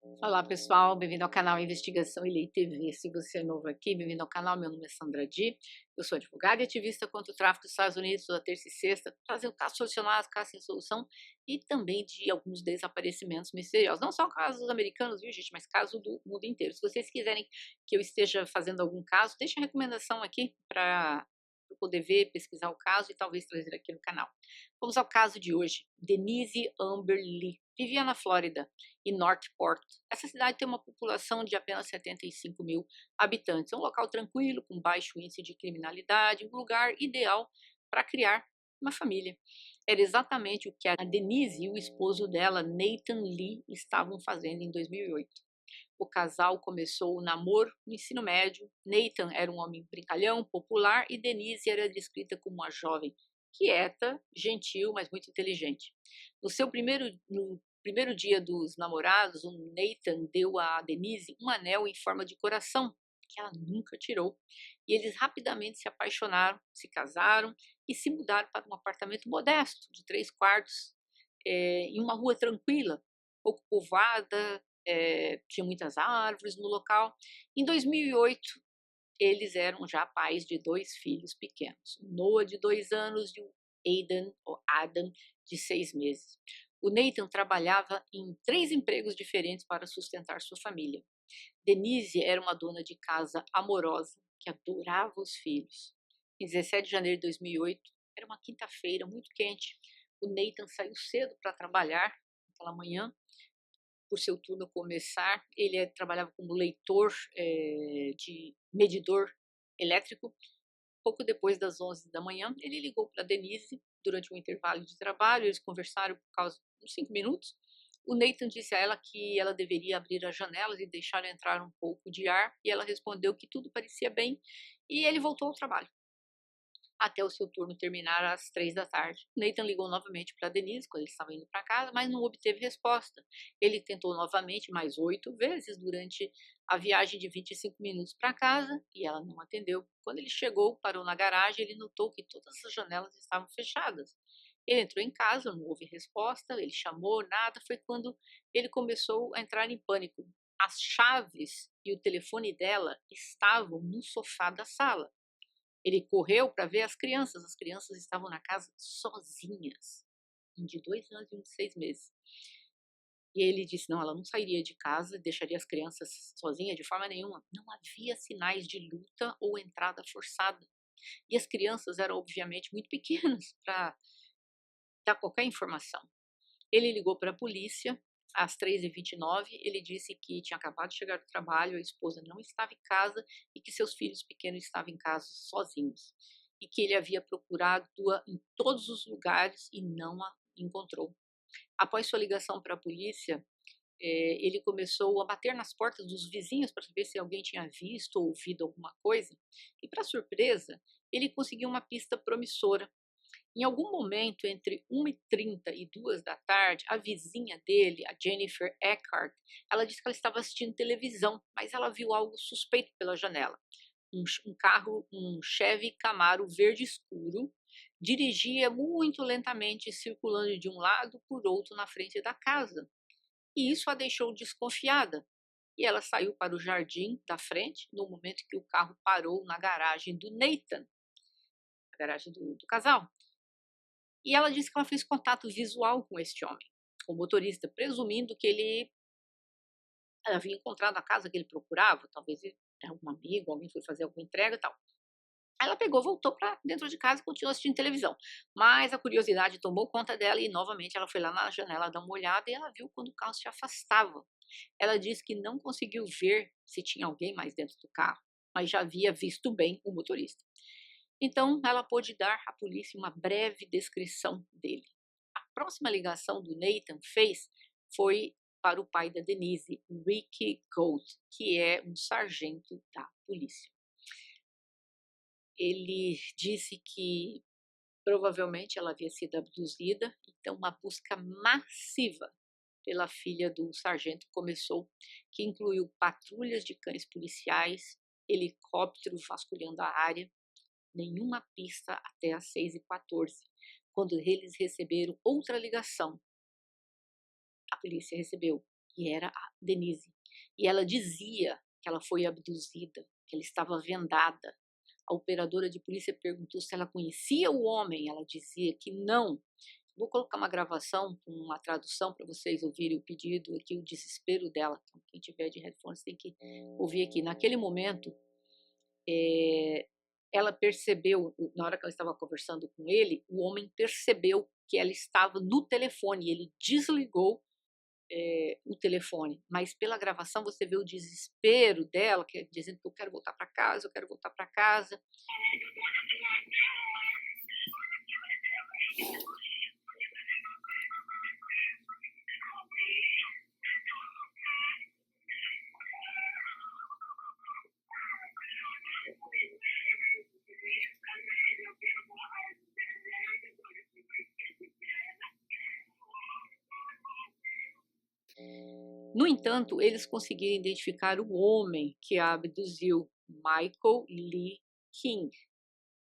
Olá pessoal, bem-vindo ao canal Investigação e Lei TV. Se você é novo aqui, bem-vindo ao canal. Meu nome é Sandra Di, eu sou advogada e ativista contra o tráfico dos Estados Unidos toda terça e sexta, trazendo casos solucionados, casos sem solução e também de alguns desaparecimentos misteriosos. Não só casos americanos, viu gente, mas casos do mundo inteiro. Se vocês quiserem que eu esteja fazendo algum caso, deixe a recomendação aqui para eu poder ver, pesquisar o caso e talvez trazer aqui no canal. Vamos ao caso de hoje. Denise Amber Lee vivia na Flórida e Northport. Essa cidade tem uma população de apenas 75 mil habitantes. É um local tranquilo, com baixo índice de criminalidade, um lugar ideal para criar uma família. Era exatamente o que a Denise e o esposo dela, Nathan Lee, estavam fazendo em 2008. O casal começou o namoro no ensino médio. Nathan era um homem brincalhão, popular, e Denise era descrita como uma jovem quieta, gentil, mas muito inteligente. No primeiro dia dos namorados, o Nathan deu a Denise um anel em forma de coração, que ela nunca tirou. E eles rapidamente se apaixonaram, se casaram e se mudaram para um apartamento modesto, de 3 quartos, em uma rua tranquila, pouco povoada, tinha muitas árvores no local. Em 2008, eles eram já pais de 2 filhos pequenos, o Noah de 2 anos e o Aidan, ou Adam, de 6 meses. O Nathan trabalhava em 3 empregos diferentes para sustentar sua família. Denise era uma dona de casa amorosa que adorava os filhos. Em 17 de janeiro de 2008, era uma quinta-feira muito quente. O Nathan saiu cedo para trabalhar naquela manhã, por seu turno começar. Ele trabalhava como leitor de medidor elétrico. Pouco depois das 11 da manhã, ele ligou para Denise durante um intervalo de trabalho. Eles conversaram por causa de uns 5 minutos. O Nathan disse a ela que ela deveria abrir as janelas e deixar entrar um pouco de ar, e ela respondeu que tudo parecia bem, e ele voltou ao trabalho até o seu turno terminar às 3 da tarde. Nathan ligou novamente para Denise quando ele estava indo para casa, mas não obteve resposta. Ele tentou novamente mais 8 vezes durante a viagem de 25 minutos para casa e ela não atendeu. Quando ele chegou, parou na garagem, ele notou que todas as janelas estavam fechadas. Ele entrou em casa, não houve resposta, ele chamou, nada. Foi quando ele começou a entrar em pânico. As chaves e o telefone dela estavam no sofá da sala. Ele correu para ver as crianças estavam na casa sozinhas, um de 2 anos e um de 6 meses. E ele disse: "Não, ela não sairia de casa, deixaria as crianças sozinha de forma nenhuma". Não havia sinais de luta ou entrada forçada. E as crianças eram obviamente muito pequenas para dar qualquer informação. Ele ligou para a polícia às 3h29. Ele disse que tinha acabado de chegar do trabalho, a esposa não estava em casa e que seus filhos pequenos estavam em casa sozinhos. E que ele havia procurado-a em todos os lugares e não a encontrou. Após sua ligação para a polícia, ele começou a bater nas portas dos vizinhos para ver se alguém tinha visto ou ouvido alguma coisa. E, para surpresa, ele conseguiu uma pista promissora. Em algum momento, entre 1h30 e 2 da tarde, a vizinha dele, a Jennifer Eckhart, ela disse que ela estava assistindo televisão, mas ela viu algo suspeito pela janela. Um carro, um Chevy Camaro verde escuro, dirigia muito lentamente, circulando de um lado por outro na frente da casa. E isso a deixou desconfiada. E ela saiu para o jardim da frente, no momento que o carro parou na garagem do Nathan, a garagem do casal. E ela disse que ela fez contato visual com este homem, com o motorista, presumindo que ele havia encontrado a casa que ele procurava, talvez ele era um amigo, alguém foi fazer alguma entrega e tal. Aí ela pegou, voltou para dentro de casa e continuou assistindo televisão. Mas a curiosidade tomou conta dela e novamente ela foi lá na janela dar uma olhada e ela viu quando o carro se afastava. Ela disse que não conseguiu ver se tinha alguém mais dentro do carro, mas já havia visto bem o motorista. Então, ela pôde dar à polícia uma breve descrição dele. A próxima ligação do Nathan fez foi para o pai da Denise, Ricky Gold, que é um sargento da polícia. Ele disse que provavelmente ela havia sido abduzida, então uma busca massiva pela filha do sargento começou, que incluiu patrulhas de cães policiais, helicópteros vasculhando a área. Nenhuma pista até às 6h14, quando eles receberam outra ligação. A polícia recebeu e era a Denise. E ela dizia que ela foi abduzida, que ela estava vendada. A operadora de polícia perguntou se ela conhecia o homem, ela dizia que não. Vou colocar uma gravação com uma tradução para vocês ouvirem o pedido aqui, o desespero dela. Então, quem tiver de headphones tem que ouvir aqui. Naquele momento, ela percebeu, na hora que ela estava conversando com ele, o homem percebeu que ela estava no telefone e ele desligou o telefone. Mas pela gravação você vê o desespero dela, que é dizendo que eu quero voltar para casa, eu quero voltar para casa. No entanto, eles conseguiram identificar o homem que a abduziu, Michael Lee King.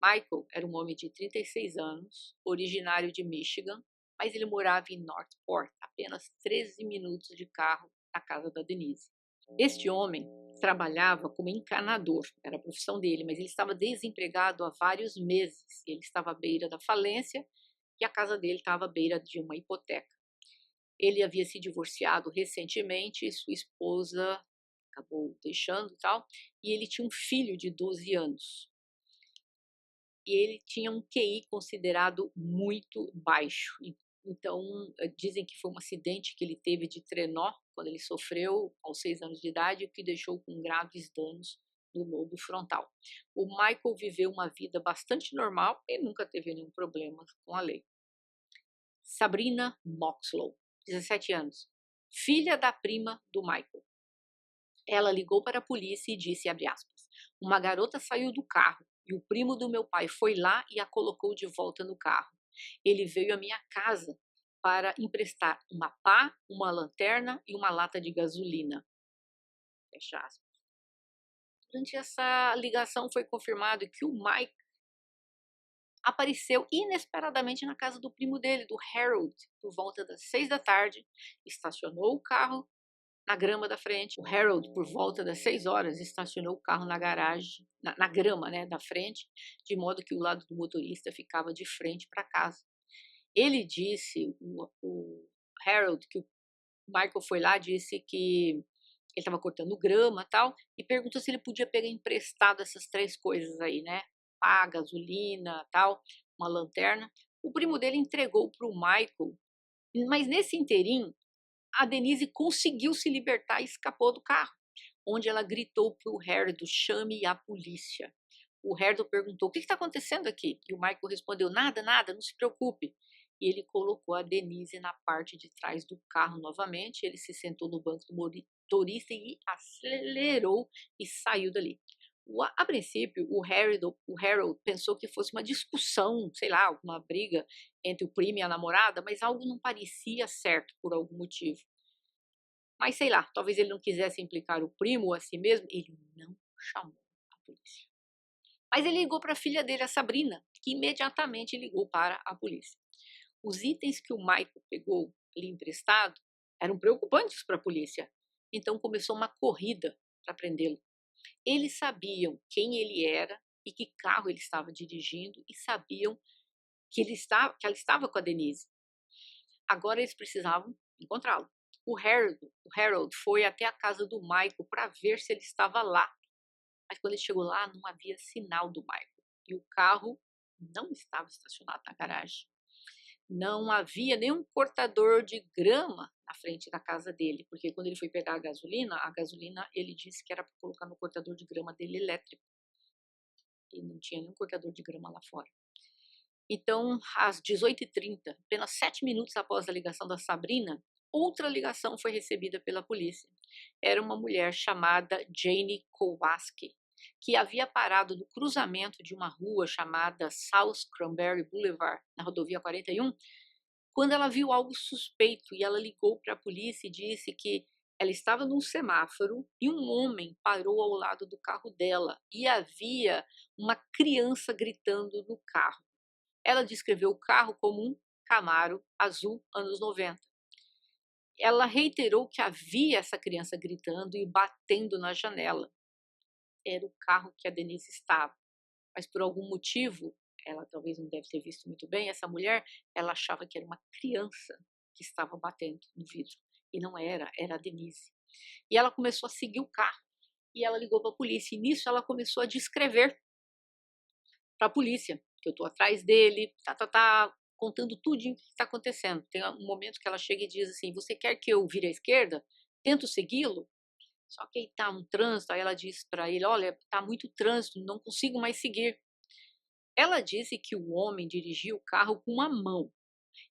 Michael era um homem de 36 anos, originário de Michigan, mas ele morava em Northport, apenas 13 minutos de carro da casa da Denise. Este homem trabalhava como encanador, era a profissão dele, mas ele estava desempregado há vários meses. Ele estava à beira da falência e a casa dele estava à beira de uma hipoteca. Ele havia se divorciado recentemente, sua esposa acabou deixando e tal, e ele tinha um filho de 12 anos. E ele tinha um QI considerado muito baixo. Então, dizem que foi um acidente que ele teve de trenó, quando ele sofreu aos 6 anos de idade, o que deixou com graves danos no lobo frontal. O Michael viveu uma vida bastante normal e nunca teve nenhum problema com a lei. Sabrina Moxlow, 17 anos, filha da prima do Michael. Ela ligou para a polícia e disse, abre aspas, uma garota saiu do carro e o primo do meu pai foi lá e a colocou de volta no carro. Ele veio à minha casa para emprestar uma pá, uma lanterna e uma lata de gasolina. Fecha aspas. Durante essa ligação foi confirmado que o Mike apareceu inesperadamente na casa do primo dele, do Harold, por volta das 6 da tarde, estacionou o carro na grama da frente. O Harold, por volta das 6 horas, estacionou o carro na garagem, na grama, né, da frente, de modo que o lado do motorista ficava de frente para casa. Ele disse, o Harold, que o Michael foi lá, disse que ele estava cortando grama e tal, e perguntou se ele podia pegar emprestado essas 3 coisas aí, né? Pá, gasolina, tal, uma lanterna. O primo dele entregou para o Michael, mas nesse inteirinho, a Denise conseguiu se libertar e escapou do carro, onde ela gritou para o Harold, chame a polícia. O Harold perguntou, o que está acontecendo aqui? E o Michael respondeu, nada, nada, não se preocupe. E ele colocou a Denise na parte de trás do carro novamente, ele se sentou no banco do motorista e acelerou e saiu dali. A princípio, o Harold pensou que fosse uma discussão, sei lá, uma briga entre o primo e a namorada, mas algo não parecia certo por algum motivo. Mas sei lá, talvez ele não quisesse implicar o primo ou a si mesmo, ele não chamou a polícia. Mas ele ligou para a filha dele, a Sabrina, que imediatamente ligou para a polícia. Os itens que o Michael pegou ali emprestado eram preocupantes para a polícia, então começou uma corrida para prendê-lo. Eles sabiam quem ele era e que carro ele estava dirigindo e sabiam que ela estava com a Denise. Agora eles precisavam encontrá-lo. O Harold foi até a casa do Michael para ver se ele estava lá. Mas quando ele chegou lá, não havia sinal do Michael. E o carro não estava estacionado na garagem. Não havia nenhum cortador de grama na frente da casa dele, porque quando ele foi pegar a gasolina ele disse que era para colocar no cortador de grama dele elétrico. E não tinha nenhum cortador de grama lá fora. Então, às 18h30, apenas 7 minutos após a ligação da Sabrina, outra ligação foi recebida pela polícia. Era uma mulher chamada Jane Kowalski, que havia parado no cruzamento de uma rua chamada South Cranberry Boulevard, na rodovia 41, quando ela viu algo suspeito e ela ligou para a polícia e disse que ela estava num semáforo e um homem parou ao lado do carro dela e havia uma criança gritando no carro. Ela descreveu o carro como um Camaro azul anos 90. ela reiterou que havia essa criança gritando e batendo na janela. Era o carro que a Denise estava, mas por algum motivo, ela talvez não deve ter visto muito bem, essa mulher, ela achava que era uma criança que estava batendo no vidro, e não era, era a Denise. E ela começou a seguir o carro, e ela ligou para a polícia, e nisso ela começou a descrever para a polícia que eu estou atrás dele, contando tudinho o que está acontecendo. Tem um momento que ela chega e diz assim: você quer que eu vire à esquerda? Tento segui-lo? Só que aí está um trânsito, aí ela diz para ele: olha, está muito trânsito, não consigo mais seguir. Ela disse que o homem dirigia o carro com uma mão,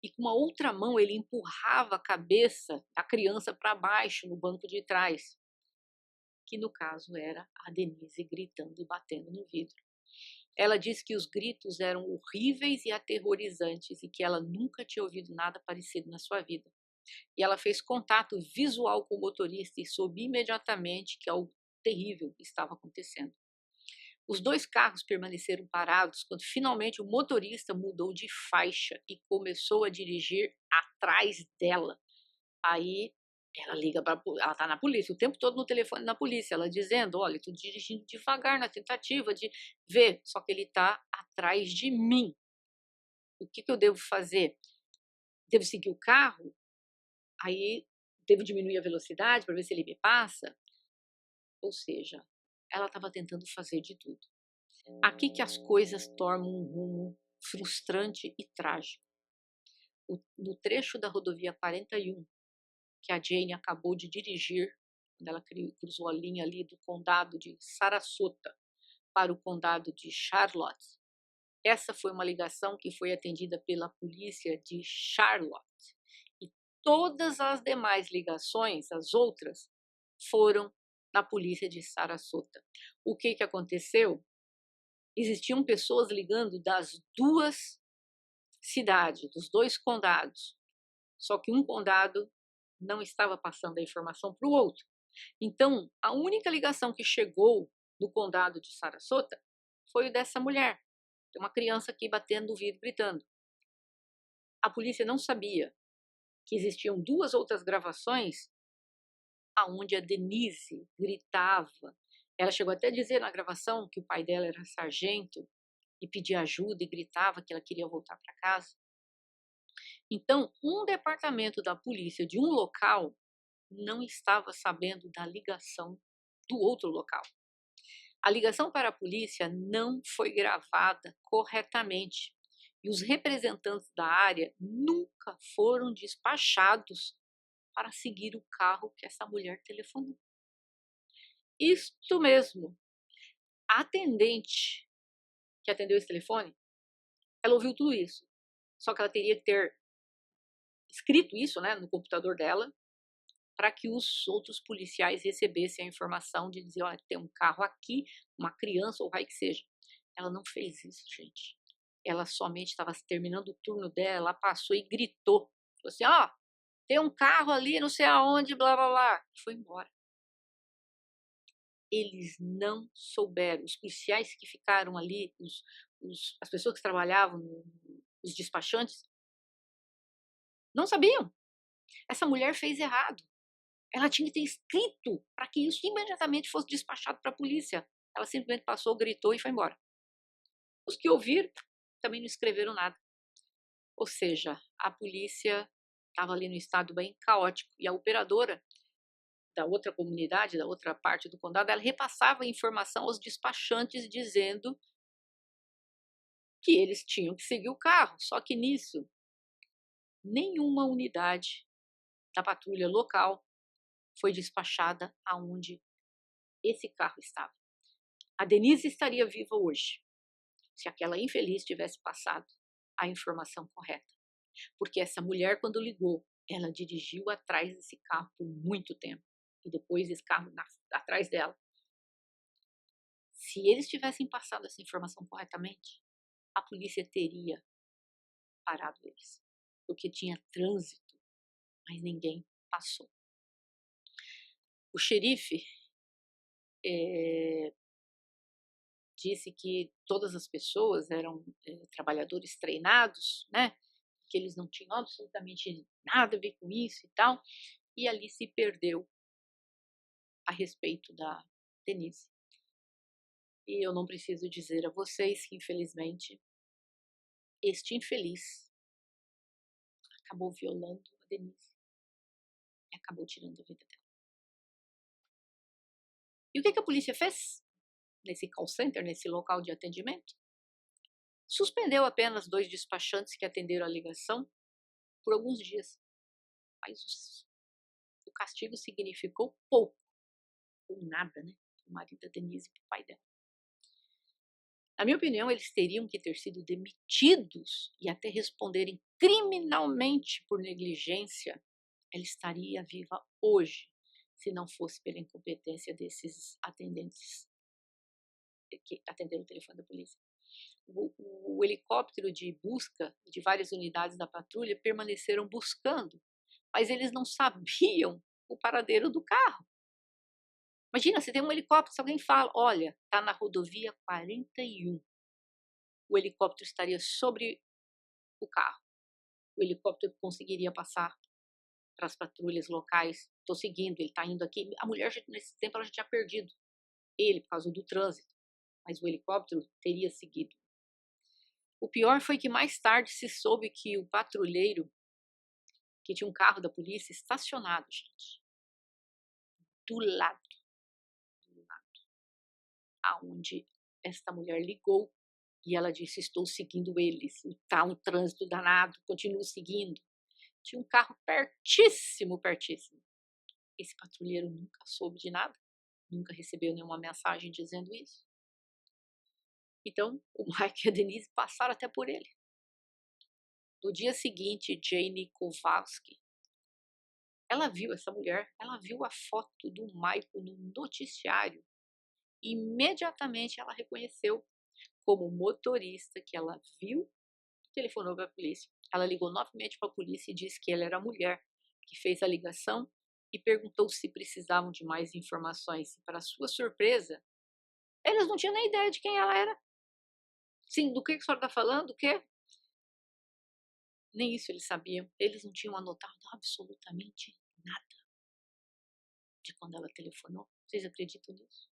e com uma outra mão ele empurrava a cabeça da criança para baixo no banco de trás, que no caso era a Denise gritando e batendo no vidro. Ela disse que os gritos eram horríveis e aterrorizantes e que ela nunca tinha ouvido nada parecido na sua vida. E ela fez contato visual com o motorista e soube imediatamente que algo terrível estava acontecendo. Os dois carros permaneceram parados quando finalmente o motorista mudou de faixa e começou a dirigir atrás dela. Aí ela liga para ela está na polícia, o tempo todo no telefone na polícia, ela dizendo: olha, estou dirigindo devagar na tentativa de ver, só que ele está atrás de mim. O que eu devo fazer? Devo seguir o carro? Aí devo diminuir a velocidade para ver se ele me passa? Ou seja, ela estava tentando fazer de tudo. Aqui que as coisas tomam um rumo frustrante e trágico. No trecho da rodovia 41, que a Jane acabou de dirigir, quando ela cruzou a linha ali do condado de Sarasota para o condado de Charlotte. Essa foi uma ligação que foi atendida pela polícia de Charlotte. E todas as demais ligações, as outras, foram na polícia de Sarasota. O que aconteceu? Existiam pessoas ligando das duas cidades, dos dois condados, só que um condado não estava passando a informação para o outro. Então, a única ligação que chegou no condado de Sarasota foi o dessa mulher. Tem uma criança aqui batendo no vidro, gritando. A polícia não sabia que existiam duas outras gravações aonde a Denise gritava. Ela chegou até a dizer na gravação que o pai dela era sargento e pedia ajuda e gritava que ela queria voltar para casa. Então, um departamento da polícia de um local não estava sabendo da ligação do outro local. A ligação para a polícia não foi gravada corretamente e os representantes da área nunca foram despachados para seguir o carro que essa mulher telefonou. Isto mesmo. A atendente que atendeu esse telefone, ela ouviu tudo isso. Só que ela teria que ter escrito isso, né, no computador dela, para que os outros policiais recebessem a informação de dizer: olha, tem um carro aqui, uma criança ou vai que seja. Ela não fez isso, gente. Ela somente estava terminando o turno dela, ela passou e gritou. Falou assim: ó, tem um carro ali, não sei aonde, blá blá blá. E foi embora. Eles não souberam. Os policiais que ficaram ali, as pessoas que trabalhavam, os despachantes, não sabiam. Essa mulher fez errado. Ela tinha que ter escrito para que isso imediatamente fosse despachado para a polícia. Ela simplesmente passou, gritou e foi embora. Os que ouviram também não escreveram nada. Ou seja, a polícia estava ali no estado bem caótico e a operadora da outra comunidade, da outra parte do condado, ela repassava a informação aos despachantes dizendo que eles tinham que seguir o carro. Só que nisso, nenhuma unidade da patrulha local foi despachada aonde esse carro estava. A Denise estaria viva hoje se aquela infeliz tivesse passado a informação correta. Porque essa mulher, quando ligou, ela dirigiu atrás desse carro por muito tempo. E depois esse carro atrás dela. Se eles tivessem passado essa informação corretamente, a polícia teria parado eles. Porque tinha trânsito, mas ninguém passou. O xerife disse que todas as pessoas eram trabalhadores treinados, né? que eles não tinham absolutamente nada a ver com isso e tal, e ali se perdeu a respeito da Denise. E eu não preciso dizer a vocês que, infelizmente, este infeliz acabou violando a Denise e acabou tirando a vida dela. E o que a polícia fez nesse call center, nesse local de atendimento? Suspendeu apenas 2 despachantes que atenderam a ligação por alguns dias. Mas o castigo significou pouco, ou nada, né? O marido da Denise e o pai dela. Na minha opinião, eles teriam que ter sido demitidos e até responderem criminalmente por negligência. Ela estaria viva hoje, se não fosse pela incompetência desses atendentes que atenderam o telefone da polícia. O helicóptero de busca de várias unidades da patrulha permaneceram buscando, mas eles não sabiam o paradeiro do carro. Imagina, se tem um helicóptero, se alguém fala, olha, está na rodovia 41, o helicóptero estaria sobre o carro. O helicóptero conseguiria passar para as patrulhas locais. Estou seguindo, ele está indo aqui. A mulher, nesse tempo, ela já tinha perdido ele por causa do trânsito, mas o helicóptero teria seguido. O pior foi que mais tarde se soube que o patrulheiro, que tinha um carro da polícia estacionado, gente, do lado aonde esta mulher ligou, e ela disse, estou seguindo eles, está um trânsito danado, continuo seguindo. Tinha um carro pertíssimo. Esse patrulheiro nunca soube de nada, nunca recebeu nenhuma mensagem dizendo isso. Então, o Mike e a Denise passaram até por ele. No dia seguinte, Jane Kowalski, ela viu essa mulher, ela viu a foto do Michael no noticiário. Imediatamente ela reconheceu como motorista que ela viu e telefonou para a polícia. Ela ligou novamente para a polícia e disse que ela era a mulher que fez a ligação e perguntou se precisavam de mais informações. Para sua surpresa, eles não tinham nem ideia de quem ela era. Sim, do que a senhora está falando? O quê? Nem isso eles sabiam. Eles não tinham anotado absolutamente nada de quando ela telefonou. Vocês acreditam nisso?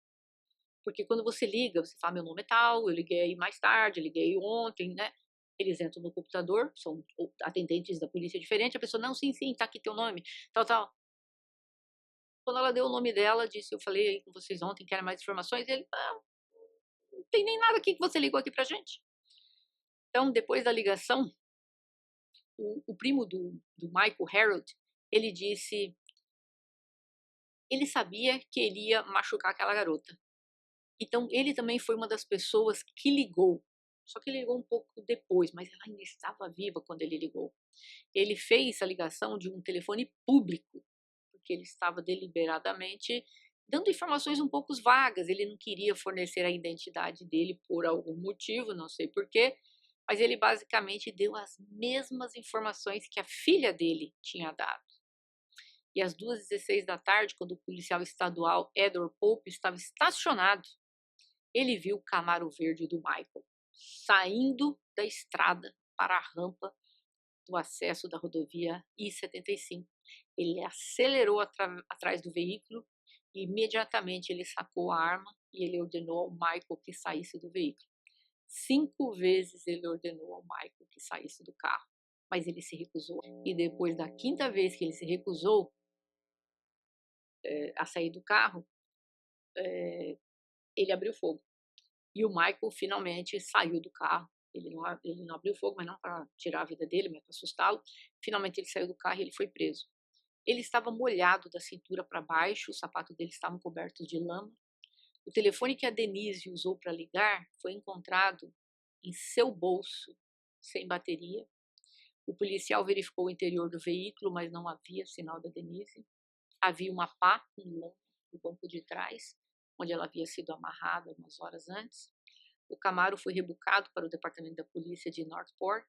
Porque quando você liga, você fala, meu nome é tal, eu liguei mais tarde, eu liguei ontem, né? Eles entram no computador, são atendentes da polícia diferente, a pessoa, não, sim, tá aqui teu nome, tal. Quando ela deu o nome dela, disse, eu falei aí com vocês ontem, querem mais informações? Ele, não tem nem nada aqui que você ligou aqui pra gente. Então, depois da ligação, o primo do Michael, Harold, ele disse, ele sabia que ele ia machucar aquela garota. Então, ele também foi uma das pessoas que ligou. Só que ele ligou um pouco depois, mas ela ainda estava viva quando ele ligou. Ele fez a ligação de um telefone público, porque ele estava deliberadamente dando informações um pouco vagas. Ele não queria fornecer a identidade dele por algum motivo, não sei porquê, mas ele basicamente deu as mesmas informações que a filha dele tinha dado. E às 2h16 da tarde, quando o policial estadual Edward Pope estava estacionado, ele viu o Camaro verde do Michael saindo da estrada para a rampa do acesso da rodovia I-75. Ele acelerou atrás do veículo e imediatamente ele sacou a arma e ele ordenou ao Michael que saísse do veículo. 5 vezes ele ordenou ao Michael que saísse do carro, mas ele se recusou. E depois da 5ª vez que ele se recusou a sair do carro, ele abriu fogo. E o Michael finalmente saiu do carro. Ele não abriu fogo, mas não para tirar a vida dele, mas para assustá-lo. Finalmente ele saiu do carro e ele foi preso. Ele estava molhado da cintura para baixo, os sapatos dele estavam cobertos de lama. O telefone que a Denise usou para ligar foi encontrado em seu bolso, sem bateria. O policial verificou o interior do veículo, mas não havia sinal da Denise. Havia uma pá com lama no banco de trás, onde ela havia sido amarrada umas horas antes. O Camaro foi rebucado para o departamento da polícia de Northport,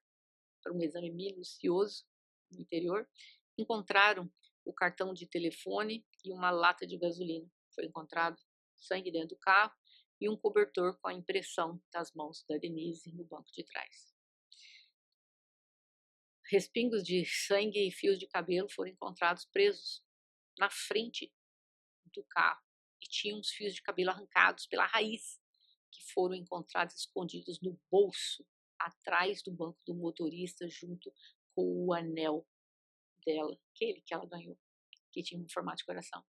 para um exame minucioso no interior. Encontraram o cartão de telefone e uma lata de gasolina. Foi encontrado sangue dentro do carro e um cobertor com a impressão das mãos da Denise no banco de trás. respingos de sangue e fios de cabelo foram encontrados presos na frente do carro e tinham os fios de cabelo arrancados pela raiz, que foram encontrados escondidos no bolso, atrás do banco do motorista, junto com o anel dela, aquele que ela ganhou, que tinha um formato de coração.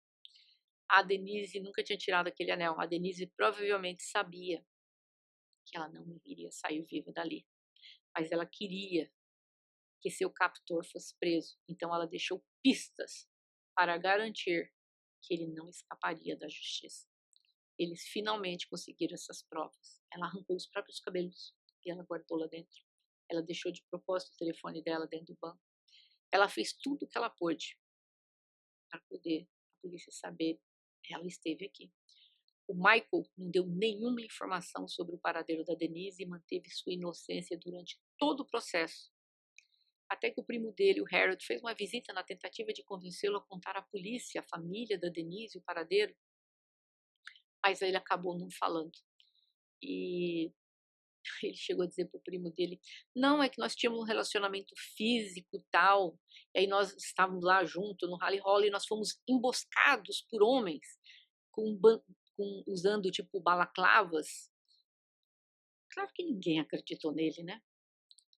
A Denise nunca tinha tirado aquele anel. A Denise provavelmente sabia que ela não iria sair viva dali, mas ela queria que seu captor fosse preso, então ela deixou pistas para garantir que ele não escaparia da justiça. Eles finalmente conseguiram essas provas. Ela arrancou os próprios cabelos e ela guardou lá dentro. Ela deixou de propósito o telefone dela dentro do banco. Ela fez tudo o que ela pôde para poder a polícia saber ela esteve aqui. O Michael não deu nenhuma informação sobre o paradeiro da Denise e manteve sua inocência durante todo o processo. Até que o primo dele, o Harold, fez uma visita na tentativa de convencê-lo a contar à polícia, à família da Denise, o paradeiro. Mas ele acabou não falando. E ele chegou a dizer pro primo dele, não, é que nós tínhamos um relacionamento físico e tal, e aí nós estávamos lá junto no Rally Holly e nós fomos emboscados por homens usando tipo balaclavas. Claro que ninguém acreditou nele, né?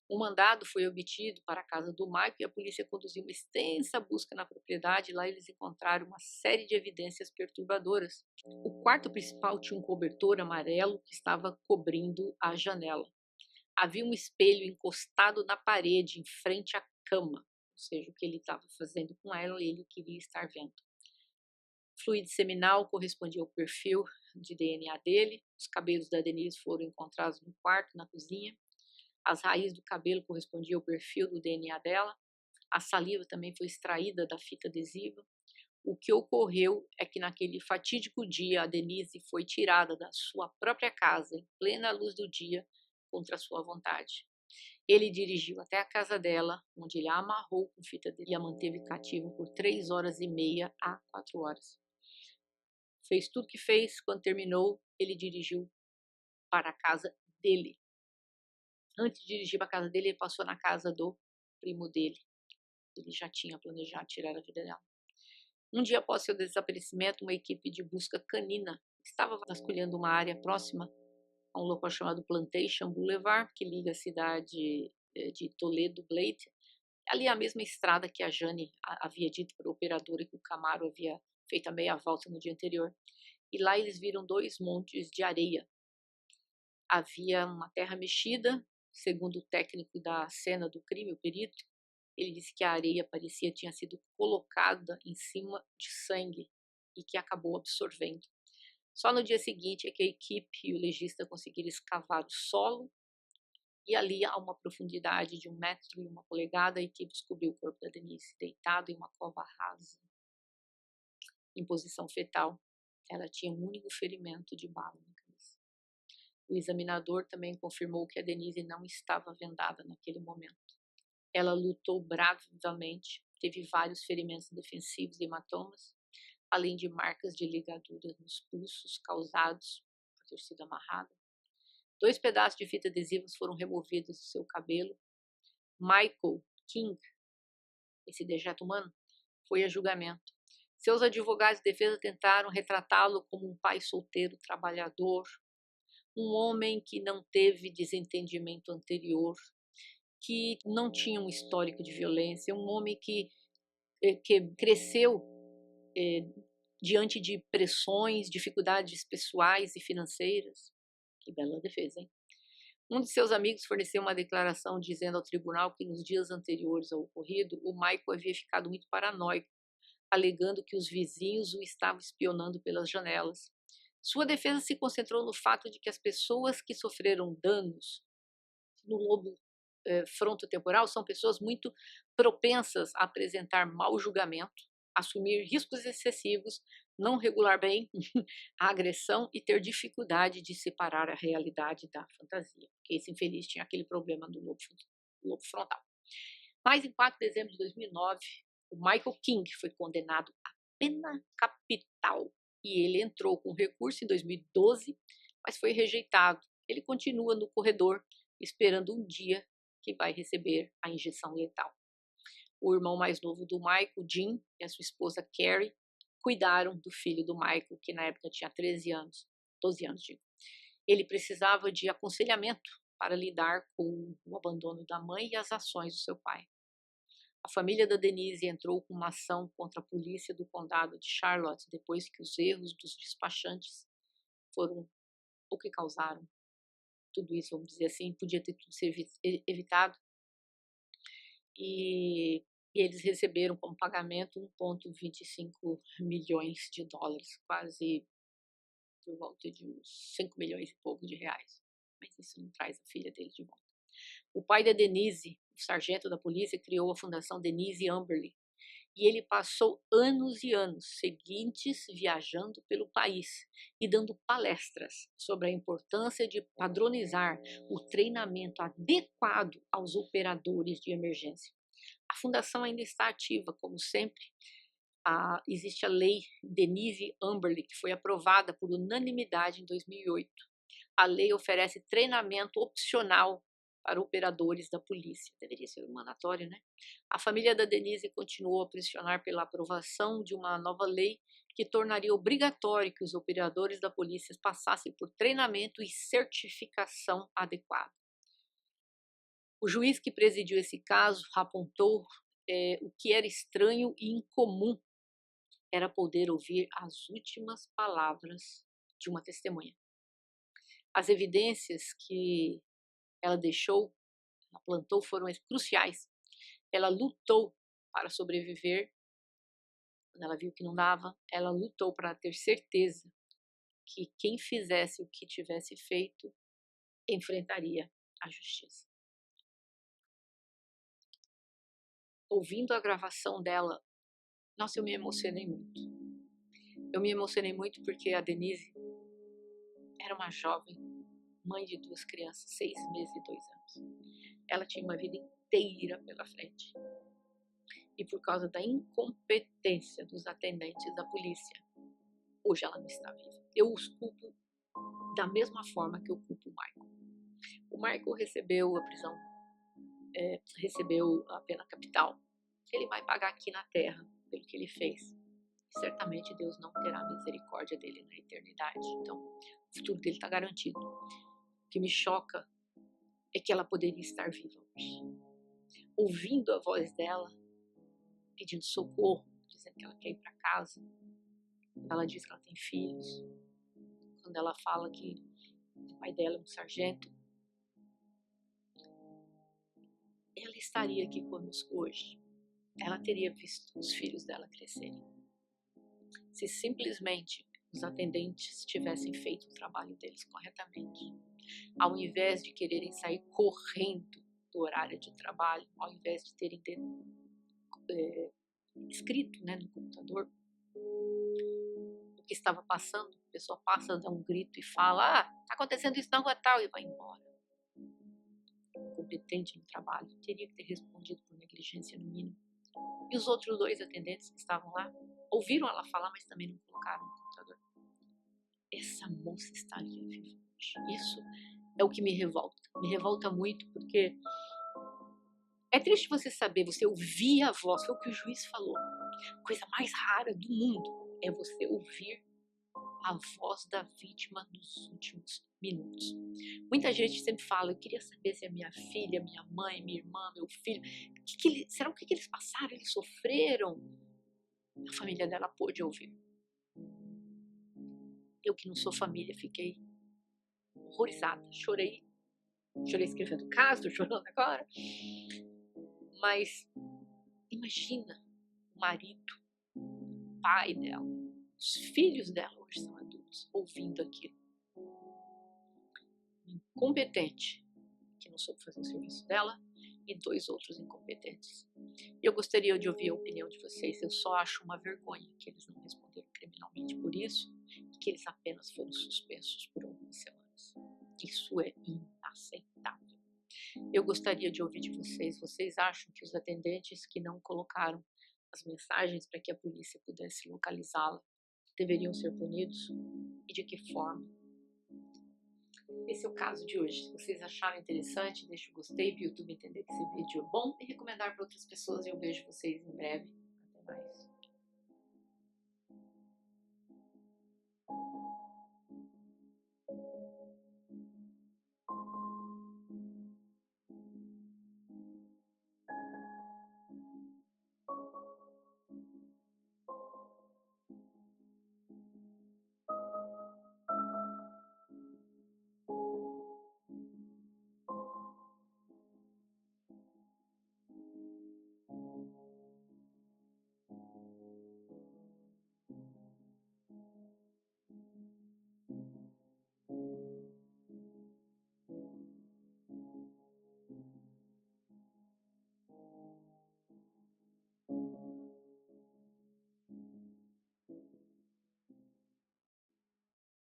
Um mandado foi obtido para a casa do Michael e a polícia conduziu uma extensa busca na propriedade. Lá eles encontraram uma série de evidências perturbadoras. O quarto principal tinha um cobertor amarelo que estava cobrindo a janela. Havia um espelho encostado na parede, em frente à cama. Ou seja, o que ele estava fazendo com ela, ele queria estar vendo. Fluido seminal correspondia ao perfil de DNA dele. Os cabelos da Denise foram encontrados no quarto, na cozinha. As raízes do cabelo correspondiam ao perfil do DNA dela. A saliva também foi extraída da fita adesiva. O que ocorreu é que naquele fatídico dia a Denise foi tirada da sua própria casa, em plena luz do dia, contra a sua vontade. Ele dirigiu até a casa dela, onde ele a amarrou com fita adesiva e a manteve cativa por 3 horas e meia a 4 horas. Fez tudo que fez. Quando terminou, ele dirigiu para a casa dele. Antes de dirigir para a casa dele, ele passou na casa do primo dele. Ele já tinha planejado tirar a vida dela. Um dia após seu desaparecimento, uma equipe de busca canina estava vasculhando uma área próxima a um local chamado Plantation Boulevard, que liga a cidade de Toledo Blade. Ali é a mesma estrada que a Jane havia dito para a operadora que o Camaro havia feito a meia volta no dia anterior. E lá eles viram 2 montes de areia. Havia uma terra mexida. Segundo o técnico da cena do crime, o perito, ele disse que a areia parecia tinha sido colocada em cima de sangue e que acabou absorvendo. Só no dia seguinte é que a equipe e o legista conseguiram escavar o solo e ali, a uma profundidade de 1,1 metro, a equipe descobriu o corpo da Denise deitado em uma cova rasa, em posição fetal. Ela tinha um único ferimento de bala na cabeça. O examinador também confirmou que a Denise não estava vendada naquele momento. Ela lutou bravamente, teve vários ferimentos defensivos e hematomas, além de marcas de ligaduras nos pulsos causados por ter sido amarrada. 2 pedaços de fita adesiva foram removidos do seu cabelo. Michael King, esse dejeto humano, foi a julgamento. Seus advogados de defesa tentaram retratá-lo como um pai solteiro, trabalhador, um homem que não teve desentendimento anterior, que não tinha um histórico de violência, um homem que cresceu diante de pressões, dificuldades pessoais e financeiras. Que bela defesa, hein? Um de seus amigos forneceu uma declaração dizendo ao tribunal que nos dias anteriores ao ocorrido, o Michael havia ficado muito paranoico, alegando que os vizinhos o estavam espionando pelas janelas. Sua defesa se concentrou no fato de que as pessoas que sofreram danos no lobo frontotemporal são pessoas muito propensas a apresentar mau julgamento, assumir riscos excessivos, não regular bem a agressão e ter dificuldade de separar a realidade da fantasia. Porque esse infeliz tinha aquele problema do lobo frontal. Mas em 4 de dezembro de 2009, o Michael King foi condenado à pena capital e ele entrou com recurso em 2012, mas foi rejeitado. Ele continua no corredor esperando um dia que vai receber a injeção letal. o irmão mais novo do Michael, Jim, e a sua esposa Carrie, cuidaram do filho do Michael, que na época tinha 13 anos, 12 anos, digo. Ele precisava de aconselhamento para lidar com o abandono da mãe e as ações do seu pai. A família da Denise entrou com uma ação contra a polícia do condado de Charlotte depois que os erros dos despachantes foram o que causaram tudo isso, vamos dizer assim, podia ter tudo sido evitado. E eles receberam como pagamento 1,25 milhões de dólares, quase por volta de uns 5 milhões e pouco de reais. Mas isso não traz a filha dele de volta. O pai da Denise, o sargento da polícia, criou a Fundação Denise Amberley. E ele passou anos e anos seguintes viajando pelo país e dando palestras sobre a importância de padronizar o treinamento adequado aos operadores de emergência. A fundação ainda está ativa, como sempre. Existe a lei Denise Amberley, que foi aprovada por unanimidade em 2008. A lei oferece treinamento opcional para operadores da polícia. Deveria ser mandatório, né? A família da Denise continuou a pressionar pela aprovação de uma nova lei que tornaria obrigatório que os operadores da polícia passassem por treinamento e certificação adequada. O juiz que presidiu esse caso apontou o que era estranho e incomum era poder ouvir as últimas palavras de uma testemunha. As evidências que ela deixou, ela plantou, foram cruciais. Ela lutou para sobreviver. Quando ela viu que não dava, ela lutou para ter certeza que quem fizesse o que tivesse feito enfrentaria a justiça. Ouvindo a gravação dela, nossa, eu me emocionei muito. Eu me emocionei muito porque a Denise era uma jovem, mãe de 2 crianças, 6 meses e 2 anos. Ela tinha uma vida inteira pela frente. E por causa da incompetência dos atendentes da polícia, hoje ela não está viva. Eu os culpo da mesma forma que eu culpo o Michael. O Michael recebeu a prisão, recebeu a pena capital. Ele vai pagar aqui na terra pelo que ele fez. Certamente Deus não terá misericórdia dele na eternidade. Então, o futuro dele está garantido. O que me choca é que ela poderia estar viva hoje. Ouvindo a voz dela, pedindo socorro, dizendo que ela quer ir para casa. Quando ela diz que ela tem filhos. Quando ela fala que o pai dela é um sargento. Ela estaria aqui conosco hoje. Ela teria visto os filhos dela crescerem. Se simplesmente os atendentes tivessem feito o trabalho deles corretamente. Ao invés de quererem sair correndo do horário de trabalho, ao invés de terem escrito, né, no computador o que estava passando, a pessoa passa, dá um grito e fala: tá acontecendo isso na rua tal, e vai embora. Competente no trabalho, teria que ter respondido por negligência no mínimo. E os outros 2 atendentes que estavam lá ouviram ela falar, mas também não colocaram no computador. Essa moça estaria viva hoje. Isso é o que me revolta. Me revolta muito porque é triste você saber, você ouvir a voz, foi o que o juiz falou. A coisa mais rara do mundo é você ouvir a voz da vítima nos últimos minutos. Muita gente sempre fala, eu queria saber se a minha filha, minha mãe, minha irmã, meu filho, será o que eles passaram, eles sofreram? A família dela pôde ouvir. Eu que não sou família, fiquei horrorizada, chorei escrevendo o caso, estou chorando agora. Mas imagina o marido, o pai dela, os filhos dela hoje são adultos, ouvindo aquilo. Incompetente, que não soube fazer o serviço dela, e 2 outros incompetentes. Eu gostaria de ouvir a opinião de vocês. Eu só acho uma vergonha que eles não responderam criminalmente por isso e que eles apenas foram suspensos por algumas semanas. Isso é inaceitável. Eu gostaria de ouvir de vocês. Vocês acham que os atendentes que não colocaram as mensagens para que a polícia pudesse localizá-la deveriam ser punidos? E de que forma? Esse é o caso de hoje. Se vocês acharam interessante, deixa o gostei para o YouTube entender que esse vídeo é bom e recomendar para outras pessoas. E eu vejo vocês em breve. Até mais.